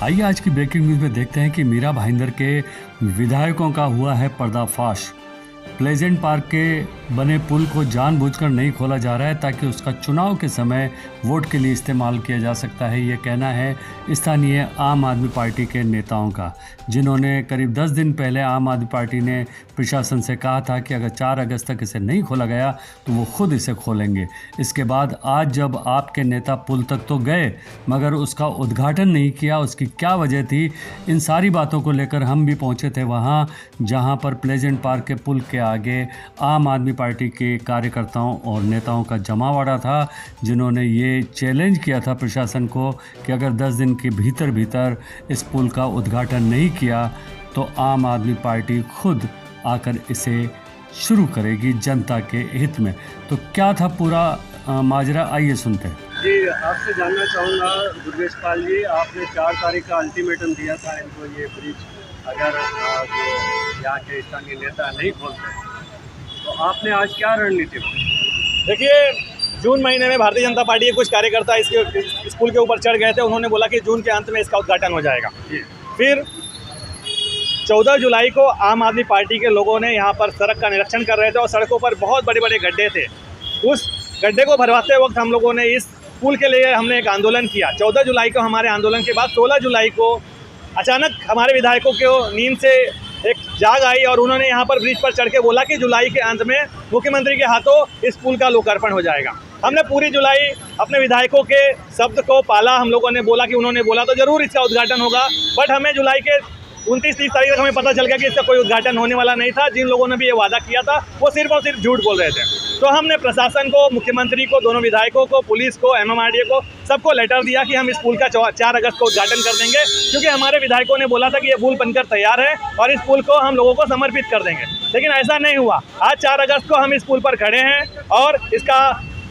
आइए आज की ब्रेकिंग न्यूज़ में देखते हैं कि मीरा भाईंदर के विधायकों का हुआ है पर्दाफाश। प्लेजेंट पार्क के बने पुल को जानबूझकर नहीं खोला जा रहा है ताकि उसका चुनाव के समय वोट के लिए इस्तेमाल किया जा सकता है, ये कहना है स्थानीय आम आदमी पार्टी के नेताओं का, जिन्होंने करीब 10 दिन पहले आम आदमी पार्टी ने प्रशासन से कहा था कि अगर 4 अगस्त तक इसे नहीं खोला गया तो वो खुद इसे खोलेंगे। इसके बाद आज जब आपके नेता पुल तक तो गए मगर उसका उद्घाटन नहीं किया, उसकी क्या वजह थी, इन सारी बातों को लेकर हम भी पहुंचे थे वहां जहां पर प्लेजेंट पार्क के पुल के आगे आम आदमी पार्टी के कार्यकर्ताओं और नेताओं का जमावड़ा था, जिन्होंने ये चैलेंज किया था प्रशासन को कि अगर 10 दिन के भीतर इस पुल का उद्घाटन नहीं किया तो आम आदमी पार्टी खुद आकर इसे शुरू करेगी जनता के हित में। तो क्या था पूरा माजरा, आइए सुनते हैं। जी, आपसे जानना चाहूँगा दुर्गेश पाल जी, आपने 4 तारीख का अल्टीमेटम दिया था इनको, ये ब्रिज अगर जो यहाँ के स्थानीय नेता नहीं खोलते तो आपने आज क्या रणनीति बनाई? देखिए, जून महीने में भारतीय जनता पार्टी के कुछ कार्यकर्ता इस पुल के ऊपर चढ़ गए थे। उन्होंने बोला कि जून के अंत में इसका उद्घाटन हो जाएगा। फिर 14 जुलाई को आम आदमी पार्टी के लोगों ने यहाँ पर सड़क का निरीक्षण कर रहे थे और सड़कों पर बहुत बड़े बड़े गड्ढे थे। उस गड्ढे को भरवाते वक्त हम लोगों ने इस पुल के लिए हमने एक आंदोलन किया। 14 जुलाई को हमारे आंदोलन के बाद 16 जुलाई को अचानक हमारे विधायकों को नींद से एक जाग आई और उन्होंने यहाँ पर ब्रिज पर चढ़ के बोला कि जुलाई के अंत में मुख्यमंत्री के हाथों इस पुल का लोकार्पण हो जाएगा। हमने पूरी जुलाई अपने विधायकों के शब्द को पाला। हम लोगों ने बोला कि उन्होंने बोला तो ज़रूर इसका उद्घाटन होगा, बट हमें जुलाई के 29-30 तारीख तक हमें पता चल गया कि इसका कोई उद्घाटन होने वाला नहीं था। जिन लोगों ने भी ये वादा किया था वो सिर्फ और सिर्फ झूठ बोल रहे थे। तो हमने प्रशासन को, मुख्यमंत्री को, दोनों विधायकों को, पुलिस को, MMRDA को, सबको लेटर दिया कि हम इस पुल का 4 अगस्त को उद्घाटन कर देंगे, क्योंकि हमारे विधायकों ने बोला था कि ये पुल बनकर तैयार है और इस पुल को हम लोगों को समर्पित कर देंगे। लेकिन ऐसा नहीं हुआ। आज 4 अगस्त को हम इस पुल पर खड़े हैं और इसका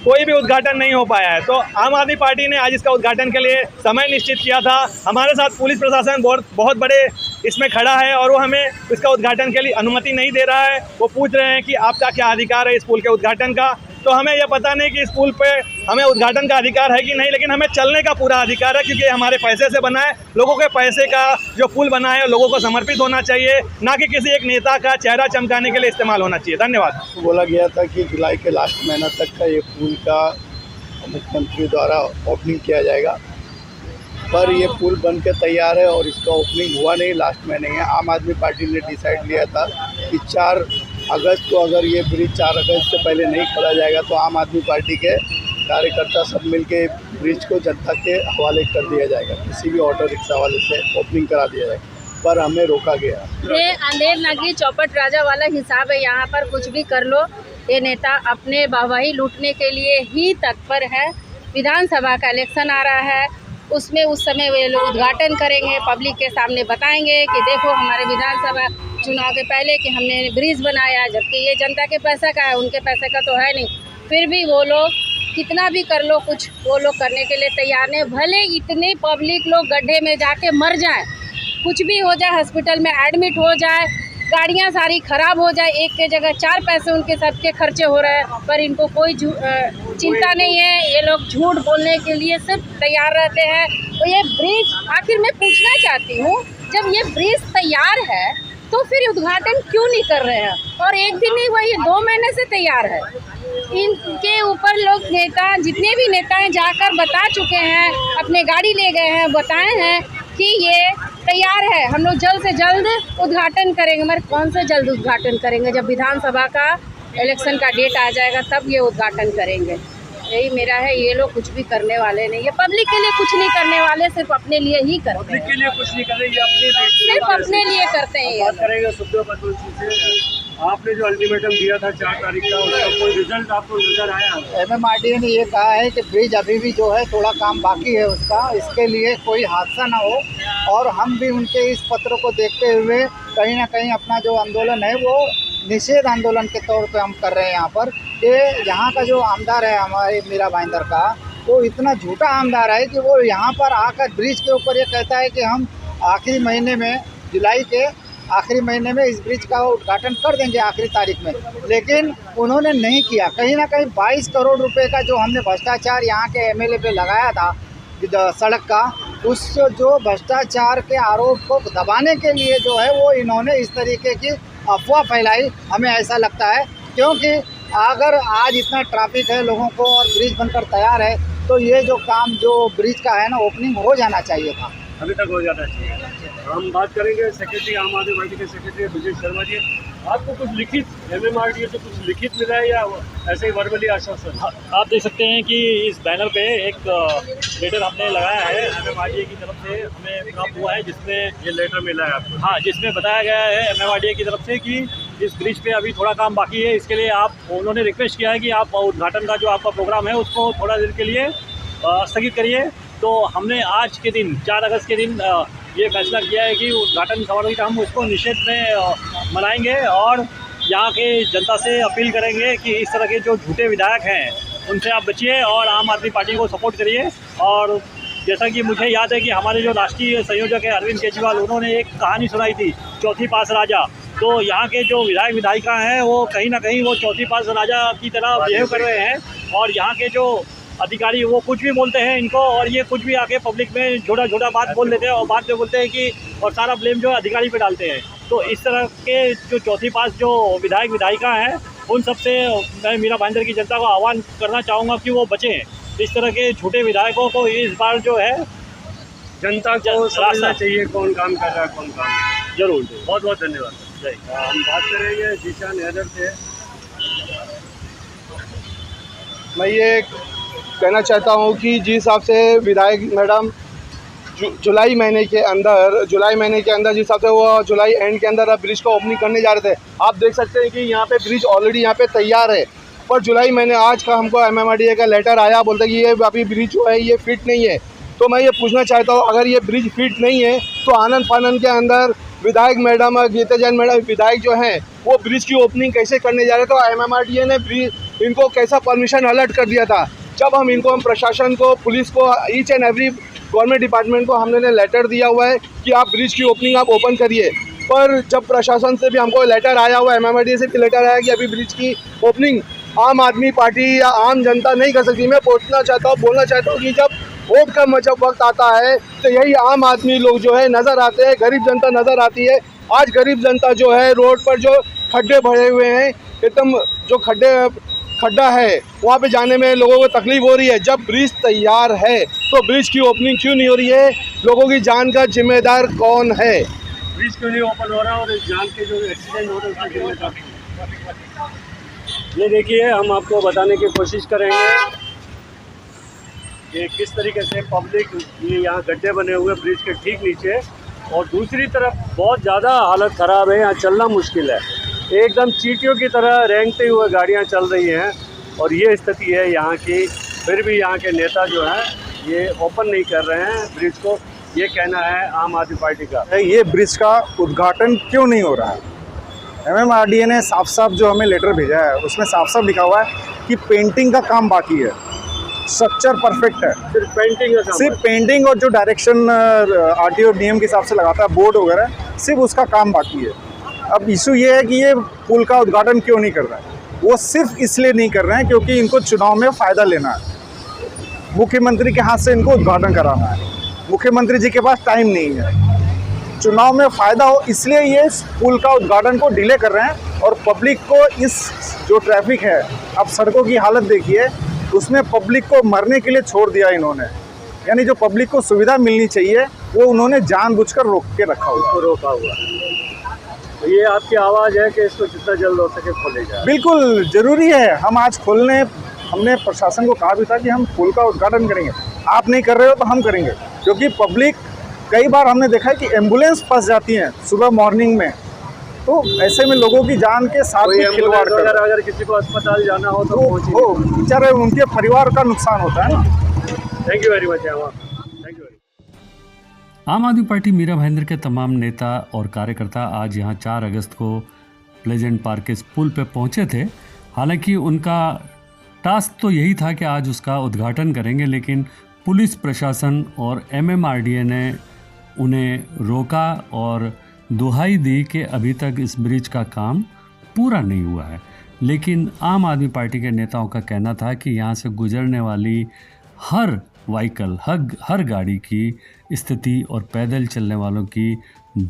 कोई भी उद्घाटन नहीं हो पाया है। तो आम आदमी पार्टी ने आज इसका उद्घाटन के लिए समय निश्चित किया था। हमारे साथ पुलिस प्रशासन बहुत बड़े इसमें खड़ा है और वो हमें इसका उद्घाटन के लिए अनुमति नहीं दे रहा है। वो पूछ रहे हैं कि आपका क्या अधिकार है इस पुल के उद्घाटन का। तो हमें यह पता नहीं कि इस पुल पे हमें उद्घाटन का अधिकार है कि नहीं, लेकिन हमें चलने का पूरा अधिकार है, क्योंकि हमारे पैसे से बना है। लोगों के पैसे का जो पुल बना है लोगों को समर्पित होना चाहिए, ना कि किसी एक नेता का चेहरा चमकाने के लिए इस्तेमाल होना चाहिए। धन्यवाद। बोला गया था कि जुलाई के लास्ट महीना तक का ये पुल का मुख्यमंत्री द्वारा ओपनिंग किया जाएगा, पर ये पुल बन के तैयार है और इसका ओपनिंग हुआ नहीं, लास्ट महीने है। आम आदमी पार्टी ने डिसाइड लिया था कि 4 अगस्त को अगर ये ब्रिज 4 अगस्त से पहले नहीं खोला जाएगा तो आम आदमी पार्टी के कार्यकर्ता सब मिलके ब्रिज को जनता के हवाले कर दिया जाएगा, किसी भी ऑटो रिक्शा वाले से ओपनिंग करा दिया जाएगा, पर हमें रोका गया। ये अंधेर नगरी चौपट राजा वाला हिसाब है। यहाँ पर कुछ भी कर लो, ये नेता अपने वाहवाही लूटने के लिए ही तत्पर है। विधानसभा का इलेक्शन आ रहा है, उसमें उस समय वे लोग उद्घाटन करेंगे, पब्लिक के सामने बताएंगे कि देखो हमारे विधानसभा चुनाव के पहले कि हमने ब्रिज बनाया, जबकि ये जनता के पैसा का है, उनके पैसे का तो है नहीं। फिर भी वो लोग कितना भी कर लो, कुछ वो लोग करने के लिए तैयार नहीं। भले इतने पब्लिक लोग गड्ढे में जाके मर जाए, कुछ भी हो जाए, हॉस्पिटल में एडमिट हो जाए, गाड़ियाँ सारी ख़राब हो जाए, एक के जगह 4 पैसे उनके सबके खर्चे हो रहे हैं, पर इनको कोई चिंता नहीं है। ये लोग झूठ बोलने के लिए सिर्फ तैयार रहते हैं। तो ये ब्रिज, आखिर मैं पूछना चाहती हूँ, जब ये ब्रिज तैयार है तो फिर उद्घाटन क्यों नहीं कर रहे हैं? और एक दिन नहीं हुआ, ये 2 महीने से तैयार है। इनके ऊपर लोग नेता, जितने भी नेता हैं, जाकर बता चुके हैं, अपने गाड़ी ले गए हैं, बताए हैं कि ये तैयार है, हम लोग जल्द से जल्द उद्घाटन करेंगे। मगर कौन से जल्द उद्घाटन करेंगे? जब विधानसभा का इलेक्शन का डेट आ जाएगा तब ये उद्घाटन करेंगे। यही मेरा है। ये लोग कुछ भी करने वाले नहीं, ये पब्लिक के लिए कुछ नहीं करने वाले, सिर्फ अपने लिए ही करते हैं। पब्लिक के लिए कुछ नहीं कर रहे, ये सिर्फ अपने लिए करते हैं। बात करेंगे सुखदेव पाटिल से। आपने जो अल्टीमेटम दिया था 4 तारीख का, उसका कोई रिजल्ट आपको नजर आया? MMRDA ने ये कहा है कि ब्रिज अभी भी जो है थोड़ा काम बाकी है उसका, इसके लिए कोई हादसा ना हो, और हम भी उनके इस पत्र को देखते हुए कहीं ना कहीं अपना जो आंदोलन है वो निषेध आंदोलन के तौर पे हम कर रहे हैं। यहाँ पर ये यहाँ का जो आमदार है हमारे मीरा भाईंदर का, वो इतना झूठा आमदार है कि वो यहाँ पर आकर ब्रिज के ऊपर ये कहता है कि हम आखिरी महीने में, जुलाई के आखिरी महीने में इस ब्रिज का उद्घाटन कर देंगे आखिरी तारीख में, लेकिन उन्होंने नहीं किया। कहीं ना कहीं 22 करोड़ रुपए का जो हमने भ्रष्टाचार यहाँ के MLA पे लगाया था सड़क का, उस जो भ्रष्टाचार के आरोप को दबाने के लिए जो है वो इन्होंने इस तरीके की अफवाह फैलाई, हमें ऐसा लगता है। क्योंकि अगर आज इतना ट्रैफिक है लोगों को और ब्रिज बनकर तैयार है तो ये जो काम जो ब्रिज का है ना ओपनिंग हो जाना चाहिए था, अभी तक हो जाना चाहिए। हम बात करेंगे सेक्रेटरी आम आदमी पार्टी के सेक्रेटरी ब्रजेश शर्मा जी, आपको कुछ लिखित MMRDA से कुछ लिखित मिला है या ऐसे ही वर्बली आश्वासन? आप देख सकते हैं कि इस बैनर पे एक लेटर हमने लगाया है MMRDA की तरफ से, हमें प्राप्त हुआ है, जिसमें ये लेटर मिला है आपको? हाँ, जिसमें बताया गया है MMRDA की तरफ से कि इस ब्रिज पे अभी थोड़ा काम बाकी है। इसके लिए उन्होंने रिक्वेस्ट किया है कि आप उद्घाटन का जो आपका प्रोग्राम है उसको थोड़ा देर के लिए स्थगित करिए। तो हमने आज के दिन 4 अगस्त के दिन ये फैसला किया है कि उद्घाटन समारोह का हम उसको निषेध में मनाएंगे और यहाँ के जनता से अपील करेंगे कि इस तरह के जो झूठे विधायक हैं उनसे आप बचिए और आम आदमी पार्टी को सपोर्ट करिए। और जैसा कि मुझे याद है कि हमारे जो राष्ट्रीय संयोजक है अरविंद केजरीवाल, उन्होंने एक कहानी सुनाई थी, चौथी पास राजा। तो यहाँ के जो विधायक विधायिका हैं वो कहीं ना कहीं वो चौथी पास राजा की तरह बिहेव कर रहे हैं और यहाँ के जो अधिकारी वो कुछ भी बोलते हैं इनको और ये कुछ भी आके पब्लिक में छोटा छोटा बात बोल देते हैं और बाद में बोलते हैं कि और सारा ब्लेम जो अधिकारी पे डालते हैं। तो इस तरह के जो चौथी पास जो विधायक विधायिका हैं उन सब से मैं मीरा भाईंदर की जनता को आह्वान करना चाहूँगा कि वो बचें। इस तरह के झूठे विधायकों को इस बार जो है जनता को समझना चाहिए कौन काम कर रहा है कौन काम नहीं। जरूर। बहुत बहुत धन्यवाद। जय। हम बात करेंगे जीशान हैदर से। मैं ये कहना चाहता हूँ कि जिस हिसाब से विधायक मैडम जुलाई महीने के अंदर जिस हिसाब से वो जुलाई एंड के अंदर अब ब्रिज को ओपनिंग करने जा रहे थे, आप देख सकते हैं कि यहाँ पे ब्रिज ऑलरेडी यहाँ पे तैयार है। पर जुलाई महीने आज का हमको MMRDA का लेटर आया, बोलते कि ये अभी ब्रिज जो है ये फिट नहीं है। तो मैं ये पूछना चाहता हूँ, अगर ये ब्रिज फिट नहीं है तो आनंद फानंद के अंदर विधायक मैडम गीता जैन मैडम विधायक जो हैं वो ब्रिज की ओपनिंग कैसे करने जा रहे थे? तो MMRDA ने ब्रिज इनको कैसा परमिशन अलर्ट कर दिया था? जब हम प्रशासन को, पुलिस को, each and every government department को हमने लेटर दिया हुआ है कि आप ब्रिज की ओपनिंग आप ओपन करिए। पर जब प्रशासन से भी हमको लेटर आया हुआ है, MMRDA से भी लेटर आया कि अभी ब्रिज की ओपनिंग आम आदमी पार्टी या आम जनता नहीं कर सकती। मैं बोलना चाहता हूँ कि जब वोट का जब वक्त आता है तो यही आम आदमी लोग जो है नज़र आते हैं, गरीब जनता नज़र आती है। आज गरीब जनता जो है रोड पर जो खड्डे भरे हुए हैं, एकदम जो खड्डा है वहाँ पे जाने में लोगों को तकलीफ हो रही है। जब ब्रिज तैयार है तो ब्रिज की ओपनिंग क्यों नहीं हो रही है? लोगों की जान का जिम्मेदार कौन है? ब्रिज क्यों नहीं ओपन हो रहा और इस जान के जो एक्सीडेंट हो रहे हैं उसका जिम्मेदार? ये देखिए, हम आपको बताने की कोशिश करेंगे कि किस तरीके से पब्लिक, ये यहाँ गड्ढे बने हुए ब्रिज के ठीक नीचे और दूसरी तरफ बहुत ज़्यादा हालत ख़राब है, यहाँ चलना मुश्किल है। एकदम चींटियों की तरह रेंगते हुए गाड़ियाँ चल रही हैं और ये स्थिति है यहाँ की। फिर भी यहाँ के नेता जो हैं ये ओपन नहीं कर रहे हैं ब्रिज को, ये कहना है आम आदमी पार्टी का। ये ब्रिज का उद्घाटन क्यों नहीं हो रहा है? MMRDA ने साफ साफ जो हमें लेटर भेजा है उसमें साफ साफ लिखा हुआ है कि पेंटिंग का काम बाकी है, स्ट्रक्चर परफेक्ट है, सिर्फ पेंटिंग और जो डायरेक्शन RTO नियम के हिसाब से लगाता है बोर्ड वगैरह, सिर्फ उसका काम बाकी है। अब इशू ये है कि ये पुल का उद्घाटन क्यों नहीं कर रहा है? वो सिर्फ इसलिए नहीं कर रहे हैं क्योंकि इनको चुनाव में फ़ायदा लेना है। मुख्यमंत्री के हाथ से इनको उद्घाटन कराना है। मुख्यमंत्री जी के पास टाइम नहीं है, चुनाव में फ़ायदा हो इसलिए ये पुल का उद्घाटन को डिले कर रहे हैं। और पब्लिक को इस जो ट्रैफिक है, अब सड़कों की हालत देखिए, उसमें पब्लिक को मरने के लिए छोड़ दिया इन्होंने। यानी जो पब्लिक को सुविधा मिलनी चाहिए वो उन्होंने जानबूझकर रोक के रखा हुआ है। तो ये आपकी आवाज़ है कि इसको जितना जल्द हो सके खोले जाए। बिल्कुल ज़रूरी है। हम आज हमने प्रशासन को कहा भी था कि हम पुल का उद्घाटन करेंगे, आप नहीं कर रहे हो तो हम करेंगे। क्योंकि पब्लिक, कई बार हमने देखा है कि एम्बुलेंस फंस जाती हैं सुबह मॉर्निंग में, तो ऐसे में लोगों की जान के साथ भी खिलवाड़ कर, अगर किसी को अस्पताल जाना हो तो वो बेचारे उनके परिवार का नुकसान होता है ना। Thank you very much. आम आदमी पार्टी मीरा भाईंदर के तमाम नेता और कार्यकर्ता आज यहाँ 4 अगस्त को प्लेजेंट पार्क के इस पुल पे पहुँचे थे। हालांकि उनका टास्क तो यही था कि आज उसका उद्घाटन करेंगे, लेकिन पुलिस प्रशासन और MMRDA ने उन्हें रोका और दुहाई दी कि अभी तक इस ब्रिज का काम पूरा नहीं हुआ है। लेकिन आम आदमी पार्टी के नेताओं का कहना था कि यहाँ से गुजरने वाली हर व्हीकल, हर गाड़ी की स्थिति और पैदल चलने वालों की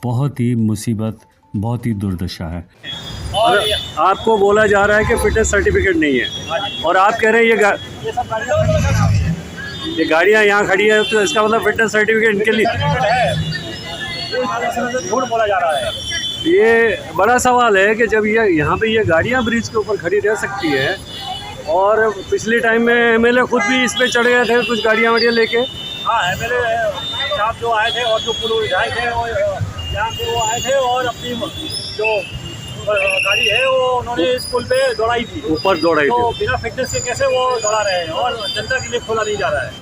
बहुत ही मुसीबत, बहुत ही दुर्दशा है। और आपको बोला जा रहा है कि फिटनेस सर्टिफिकेट नहीं है और आप कह रहे हैं ये गाड़ियाँ यहाँ खड़ी है, तो इसका मतलब फिटनेस सर्टिफिकेट इनके लिए झूठ बोला जा रहा है। ये बड़ा सवाल है कि जब ये यहाँ पे ये गाड़ियाँ ब्रिज के ऊपर खड़ी रह सकती है और पिछले टाइम में एमएलए खुद भी इस पे चढ़ गए थे कुछ गाड़ियाँ वाड़ियाँ लेके। हाँ, एमएलए साहब जो आए थे और जो पूर्व विधायक थे और यहाँ से वो आए थे और अपनी जो गाड़ी है वो उन्होंने इस पुल पे दौड़ाई थी, ऊपर दौड़ाई तो थी। बिना फिटनेस के कैसे वो दौड़ा रहे हैं और जनता के लिए खोला नहीं जा रहा है।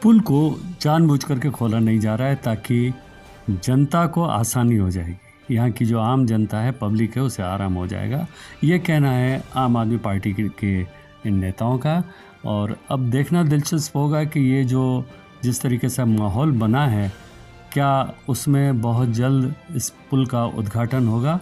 पुल को जानबूझ करके खोला नहीं जा रहा है ताकि जनता को आसानी हो जाएगी। यहाँ की जो आम जनता है, पब्लिक है, उसे आराम हो जाएगा। ये कहना है आम आदमी पार्टी के इन नेताओं का। और अब देखना दिलचस्प होगा कि ये जिस तरीके से माहौल बना है, क्या उसमें बहुत जल्द इस पुल का उद्घाटन होगा,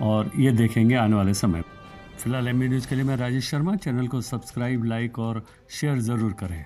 और ये देखेंगे आने वाले समय। फिलहाल एमबी न्यूज़ के लिए मैं राजेश शर्मा। चैनल को सब्सक्राइब, लाइक और शेयर ज़रूर करें।